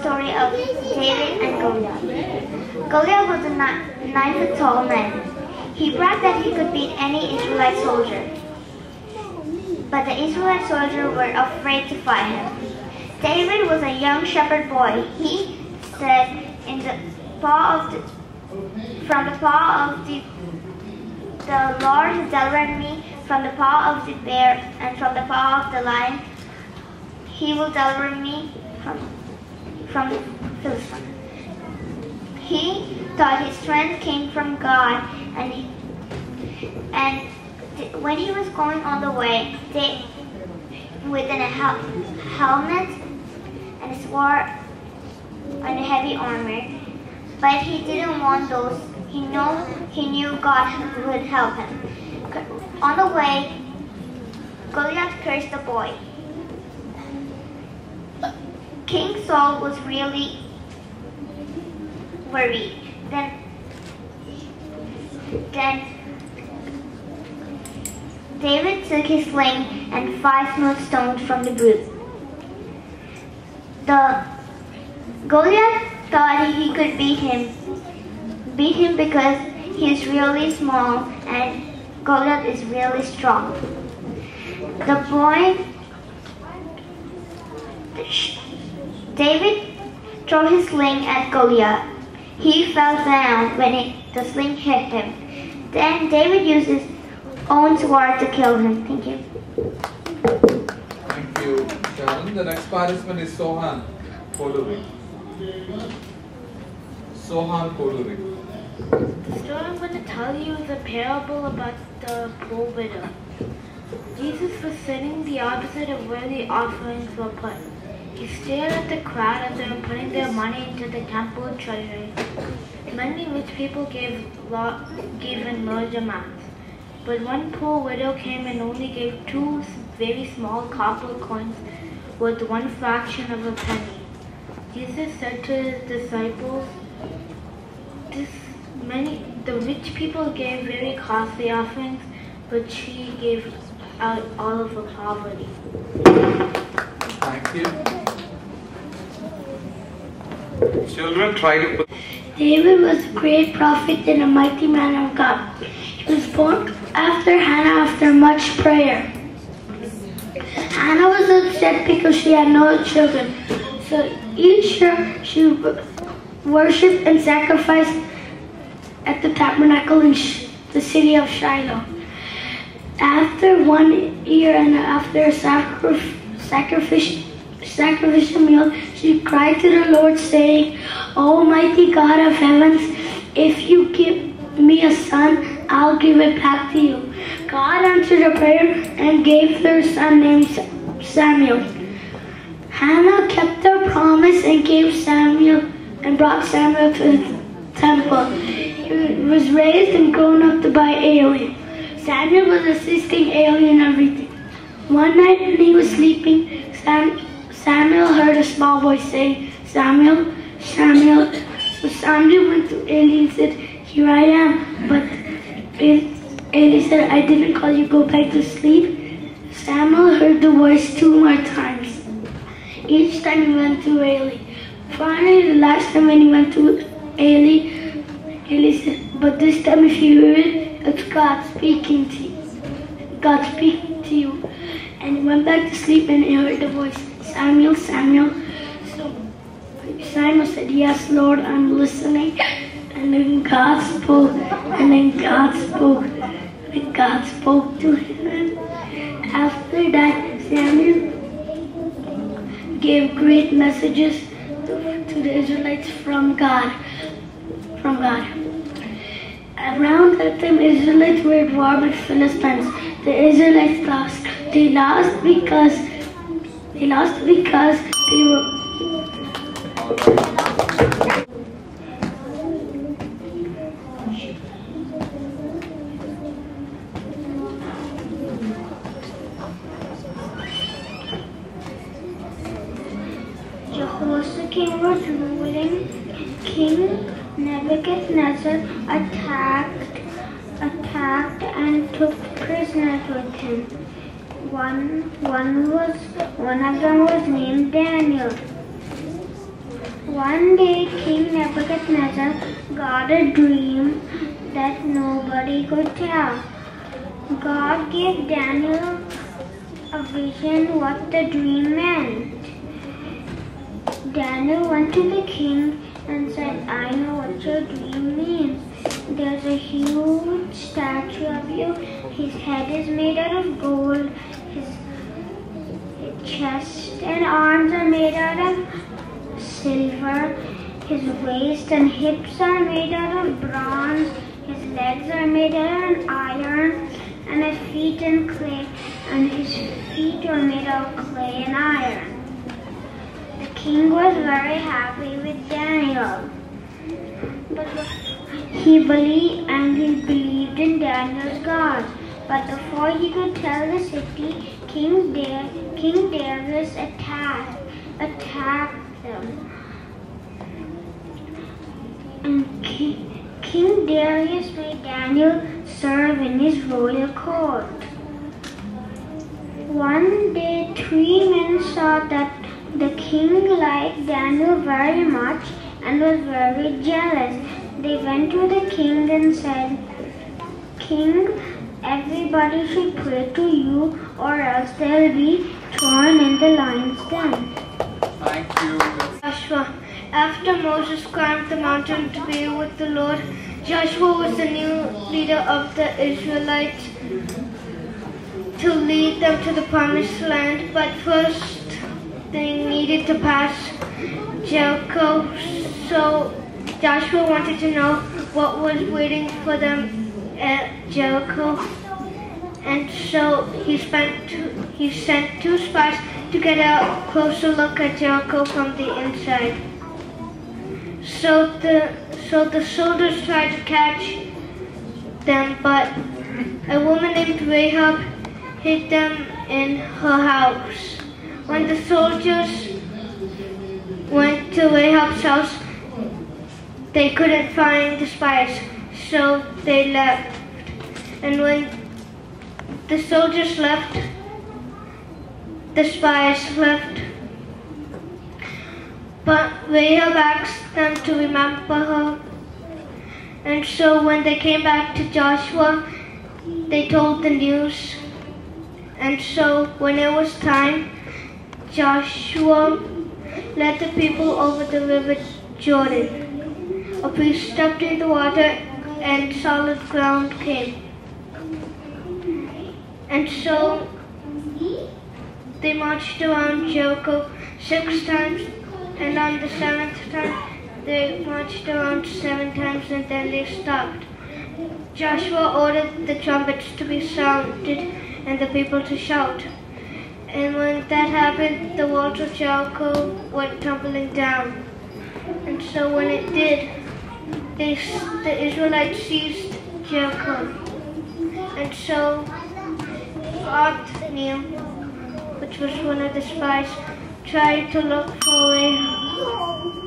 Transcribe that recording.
story of David and Goliath. Goliath was a 9-foot tall man. He bragged that he could beat any Israelite soldier. But the Israelite soldiers were afraid to fight him. David was a young shepherd boy. He said, from the paw of the Lord has delivered me from the paw of the bear and from the paw of the lion. He will deliver me from the Philistine. He thought his strength came from God, and when he was going on the way, with a helmet and a sword and a heavy armor, but he didn't want those. He knew God would help him. On the way, Goliath cursed the boy. King Saul was really worried. Then David took his sling and 5 smooth stones from the brook. Goliath thought he could beat him because he is really small and Goliath is really strong. David threw his sling at Goliath. He fell down when the sling hit him. Then David used his own sword to kill him. Thank you. Thank you, Sharon. The next participant is Sohan Koduri. Sohan Koduri. The story I'm going to tell you is a parable about the poor widow. Jesus was sitting the opposite of where the offerings were put. He stared at the crowd as they were putting their money into the temple treasury. Many rich people gave in large amounts, but one poor widow came and only gave 2 very small copper coins worth 1 fraction of a penny. Jesus said to his disciples, the rich people gave very costly offerings, but she gave out all of her poverty. Thank you. Children, try to put... David was a great prophet and a mighty man of God. He was born after Hannah after much prayer. Hannah was upset because she had no children. So each year she worshipped and sacrificed at the tabernacle in the city of Shiloh. After 1 year and after a sacrificial meal, she cried to the Lord, saying, Almighty God of heavens, if you give me a son, I'll give it back to you. God answered her prayer and gave her a son named Samuel. Hannah kept her promise and brought Samuel to the temple. He was raised and grown up by Eli. Samuel was assisting Eli in everything. One night when he was sleeping, Samuel heard a small voice saying, Samuel, Samuel. So Samuel went to Eli and said, Here I am. But Eli said, I didn't call you, go back to sleep. Samuel heard the voice 2 more times. Each time he went to Eli. Finally, the last time when he went to Eli said, but this time if you hear it, it's God speaking to you. God speaking to you. And he went back to sleep and he heard the voice, Samuel, Samuel. So Samuel said, Yes, Lord, I'm listening. And then God spoke, and then God spoke, and God spoke to him. After that, Samuel gave great messages to the Israelites from God. Around that time, Israelites were at war with Philistines. The Israelites lost. They lost because they were. Jehoiakim was ruling. King Nebuchadnezzar attacked and took prisoners with him. One of them was named Daniel. One day, King Nebuchadnezzar got a dream that nobody could tell. God gave Daniel a vision what the dream meant. Daniel went to the king and said, I know what your dream means. There's a huge statue of you. His head is made out of gold. His chest and arms are made out of silver. His waist and hips are made out of bronze. His legs are made out of iron. And his feet and clay. And his feet were made out of clay and iron. The king was very happy with Daniel. But he believed in Daniel's God. But before he could tell the city, King Darius attacked them. And King Darius made Daniel serve in his royal court. One day, 3 men saw that the king liked Daniel very much and was very jealous. They went to the king and said, King, everybody should pray to you or else they'll be thrown in the lion's den. Thank you. Joshua. After Moses climbed the mountain to be with the Lord, Joshua was the new leader of the Israelites to lead them to the promised land. But first, they needed to pass Jericho. So Joshua wanted to know what was waiting for them at Jericho. And so he sent 2 spies to get a closer look at Jericho from the inside. So the soldiers tried to catch them, but a woman named Rahab hid them in her house. When the soldiers went to Rahab's house, they couldn't find the spies, so they left. And when the soldiers left, the spies left. But Rahab asked them to remember her. And so when they came back to Joshua, they told the news. And so when it was time, Joshua led the people over the river Jordan. A priest stepped in the water and solid ground came. And so they marched around Jericho 6 times, and on the 7th time they marched around 7 times and then they stopped. Joshua ordered the trumpets to be sounded and the people to shout. And when that happened, the walls of Jericho went tumbling down. And so when it did, the Israelites seized Jericho. And so Othniel, which was one of the spies, tried to look for Rahab.